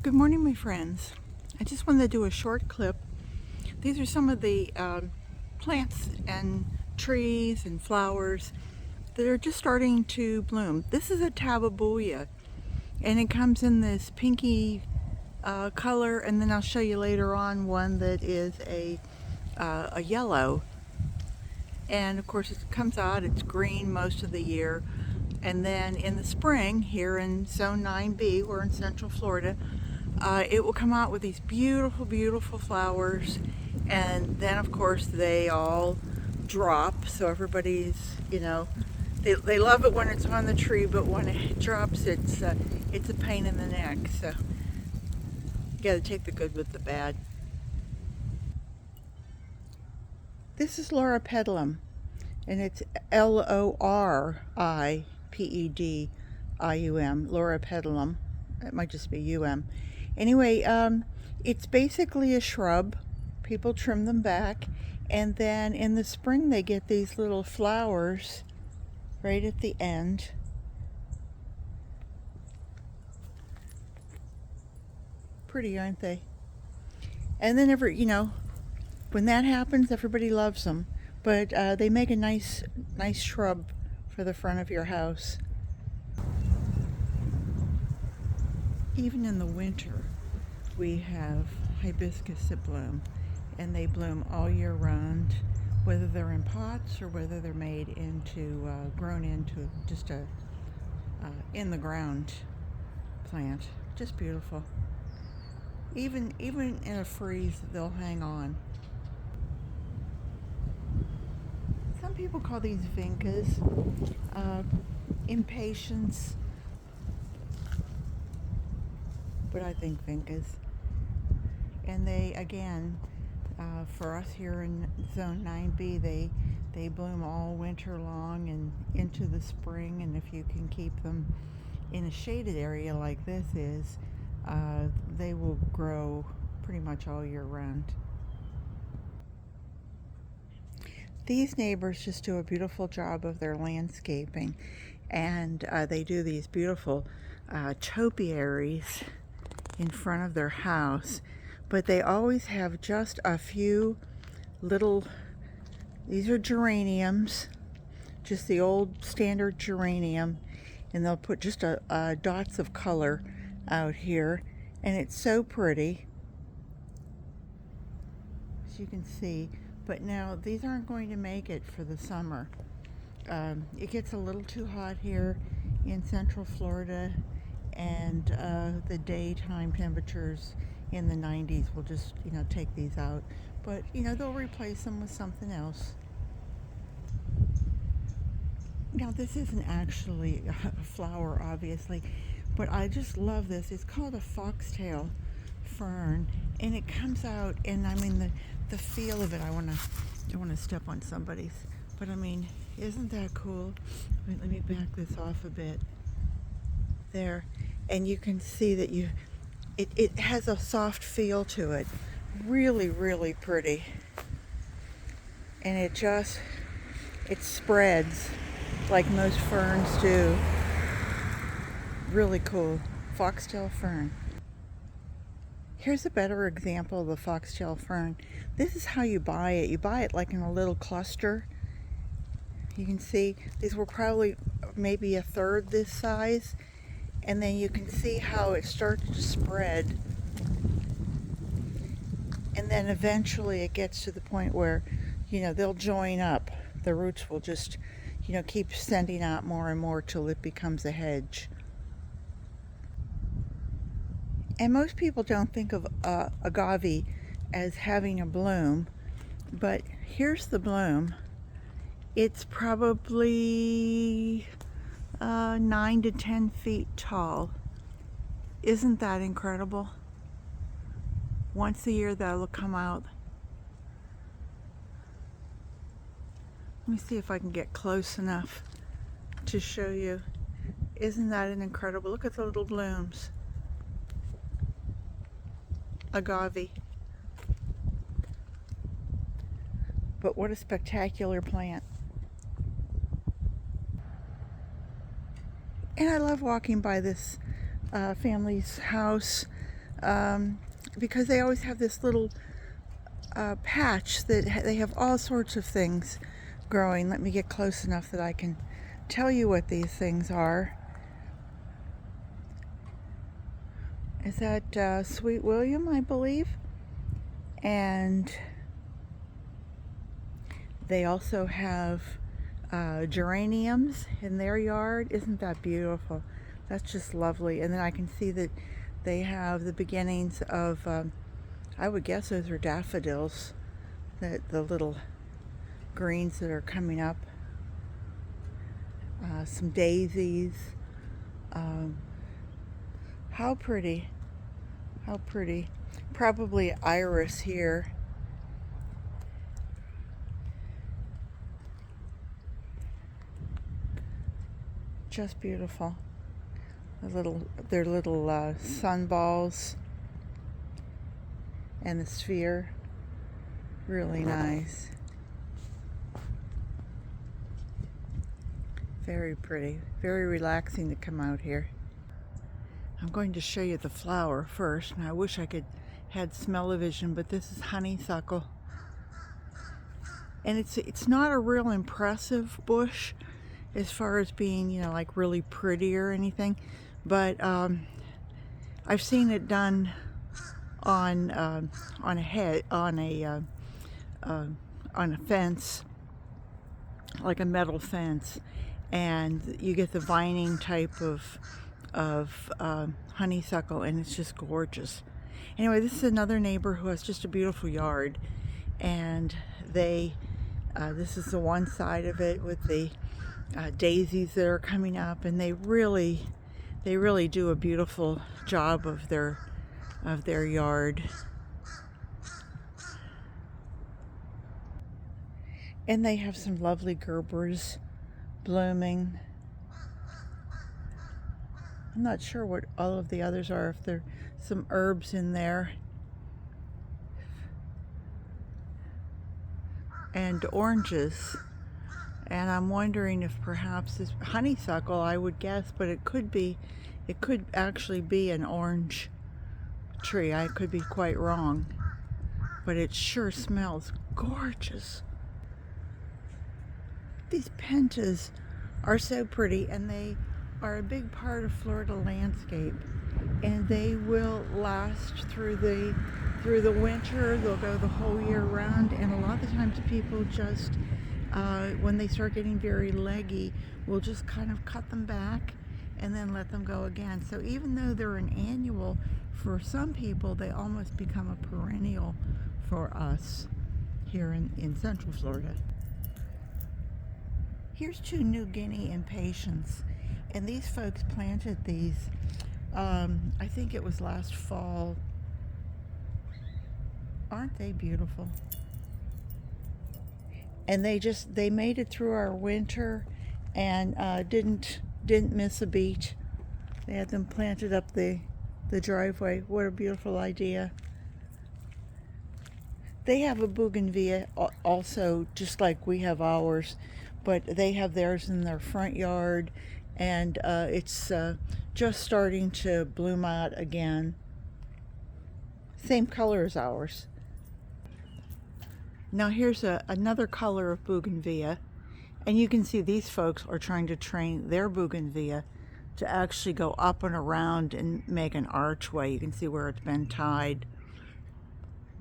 Good morning, my friends. I just wanted to do a short clip. These are some of the plants and trees and flowers that are just starting to bloom. This is a tabebuia, and it comes in this pinky color, and then I'll show you later on one that is a yellow. And of course it comes out, it's green most of the year. And then in the spring, here in Zone 9B, we're in Central Florida, it will come out with these beautiful, beautiful flowers. And then of course they all drop. So everybody's, they love it when it's on the tree, but when it drops, it's a pain in the neck. So you gotta take the good with the bad. This is Loripedilum, and it's Loripedium, Loripedilum. It might just be UM. Anyway, it's basically a shrub. People trim them back, and then in the spring they get these little flowers right at the end. Pretty, aren't they? And then when that happens, everybody loves them. But they make a nice shrub for the front of your house. Even in the winter, we have hibiscus that bloom, and they bloom all year round, whether they're in pots or whether they're made into, grown into just a in the ground plant. Just beautiful. Even in a freeze, they'll hang on. Some people call these vincas, impatiens, but I think vincas. And they, again, for us here in Zone 9B, they bloom all winter long and into the spring, and if you can keep them in a shaded area like this is, they will grow pretty much all year round. These neighbors just do a beautiful job of their landscaping, and they do these beautiful topiaries in front of their house, but they always have just a few little, these are geraniums, just the old standard geranium, and they'll put just dots of color out here, and it's so pretty, as you can see. But now these aren't going to make it for the summer. It gets a little too hot here in Central Florida, and the daytime temperatures in the 90s will just take these out. But they'll replace them with something else. Now this isn't actually a flower, obviously, but I just love this. It's called a foxtail fern, and it comes out, and I mean the feel of it, I don't want to step on somebody's, but I mean, isn't that cool? Let me back this off a bit there, and you can see that it has a soft feel to it. Really, really pretty. And it spreads like most ferns do. Really cool. Foxtail fern. Here's a better example of the foxtail fern. This is how you buy it. You buy it like in a little cluster. You can see these were probably maybe a third this size. And then you can see how it starts to spread. And then eventually it gets to the point where, they'll join up. The roots will just, keep sending out more and more till it becomes a hedge. And most people don't think of agave as having a bloom, but here's the bloom. It's probably 9 to 10 feet tall. Isn't that incredible? Once a year that'll come out. Let me see if I can get close enough to show you. Isn't that an incredible? Look at the little blooms. Agave. But what a spectacular plant. And I love walking by this family's house. because they always have this little patch that they have all sorts of things growing. Let me get close enough that I can tell you what these things are. Is that Sweet William, I believe? And they also have geraniums in their yard. Isn't that beautiful? That's just lovely. And then I can see that they have the beginnings of, I would guess those are daffodils, the little greens that are coming up. Some daisies. How pretty. How pretty. Probably iris here. Just beautiful. Their little sunballs and the sphere. Really nice. Very pretty. Very relaxing to come out here. I'm going to show you the flower first, and I wish I had smell-o-vision, but this is honeysuckle. And it's not a real impressive bush as far as being, you know, like really pretty or anything, but I've seen it done on a fence, like a metal fence, and you get the vining type of honeysuckle, and it's just gorgeous. Anyway, this is another neighbor who has just a beautiful yard, and this is the one side of it with the daisies that are coming up, and they really do a beautiful job of their yard. And they have some lovely gerbers blooming. I'm not sure what all of the others are, if there are some herbs in there. And oranges. And I'm wondering if perhaps this honeysuckle, I would guess, but it could actually be an orange tree. I could be quite wrong, but it sure smells gorgeous. These pentas are so pretty, and they are a big part of Florida landscape, and they will last through the winter. They'll go the whole year round, and a lot of the times people just when they start getting very leggy, we'll just kind of cut them back and then let them go again. So even though they're an annual, for some people they almost become a perennial for us here in Central Florida. Here's two New Guinea impatiens, and these folks planted these, I think it was last fall. Aren't they beautiful? And they made it through our winter, and didn't miss a beat. They had them planted up the driveway. What a beautiful idea. They have a bougainvillea also, just like we have ours, but they have theirs in their front yard, and it's just starting to bloom out again. Same color as ours. Now here's another color of bougainvillea, and you can see these folks are trying to train their bougainvillea to actually go up and around and make an archway. You can see where it's been tied,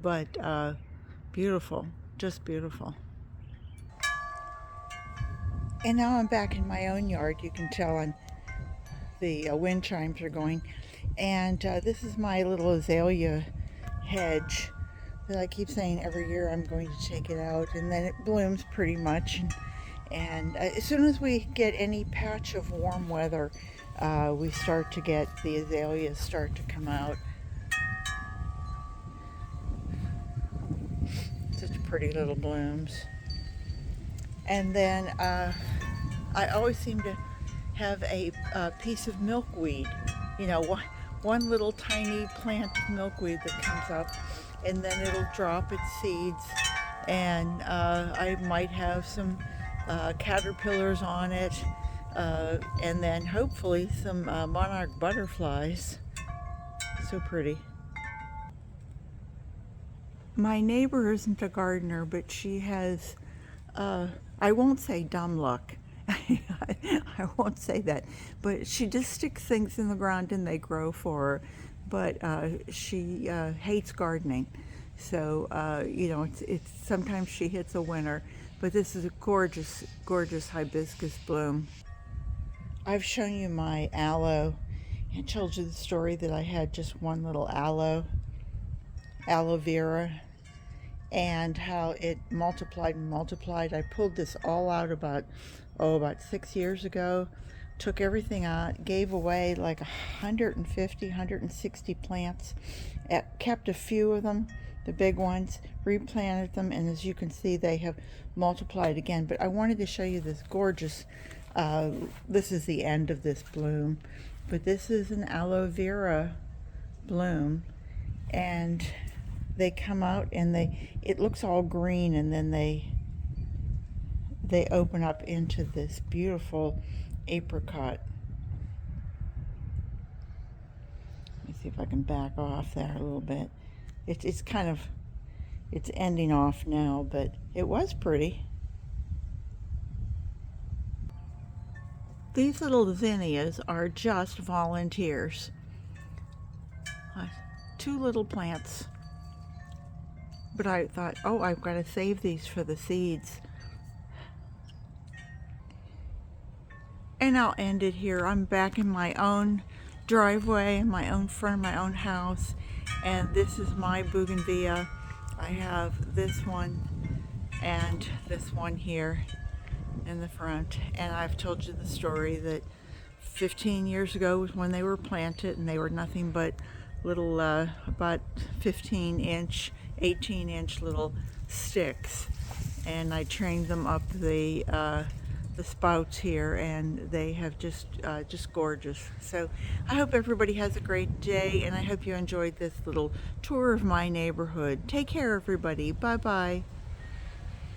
but beautiful, just beautiful. And now I'm back in my own yard. You can tell on the wind chimes are going, and this is my little azalea hedge that I keep saying every year I'm going to take it out, and then it blooms pretty much, and as soon as we get any patch of warm weather, we start to get the azaleas start to come out. Such pretty little blooms. And then I always seem to have a piece of milkweed, you know, one little tiny plant of milkweed that comes up, and then it'll drop its seeds, and I might have some caterpillars on it, and then hopefully some monarch butterflies. So pretty. My neighbor isn't a gardener, but she has, uh, I won't say dumb luck. I won't say that, but she just sticks things in the ground and they grow for her. But she hates gardening, so it's sometimes she hits a winner. But this is a gorgeous, gorgeous hibiscus bloom. I've shown you my aloe and told you the story that I had just one little aloe vera, and how it multiplied and multiplied. I pulled this all out about 6 years ago, took everything out, gave away like 150, 160 plants, kept a few of them, the big ones, replanted them, and as you can see, they have multiplied again. But I wanted to show you this gorgeous, this is the end of this bloom, but this is an aloe vera bloom, and they come out and it looks all green, and then they open up into this beautiful apricot. Let me see if I can back off there a little bit. It's kind of, it's ending off now, but it was pretty. These little zinnias are just volunteers. Two little plants. But I thought, oh, I've got to save these for the seeds. And I'll end it here. I'm back in my own driveway, in my own front of my own house. And this is my bougainvillea. I have this one and this one here in the front. And I've told you the story that 15 years ago was when they were planted, and they were nothing but little, about 15-inch, 18-inch little sticks. And I trained them up the spouts here, and they have just gorgeous. So I hope everybody has a great day, and I hope you enjoyed this little tour of my neighborhood. Take care, everybody. Bye bye.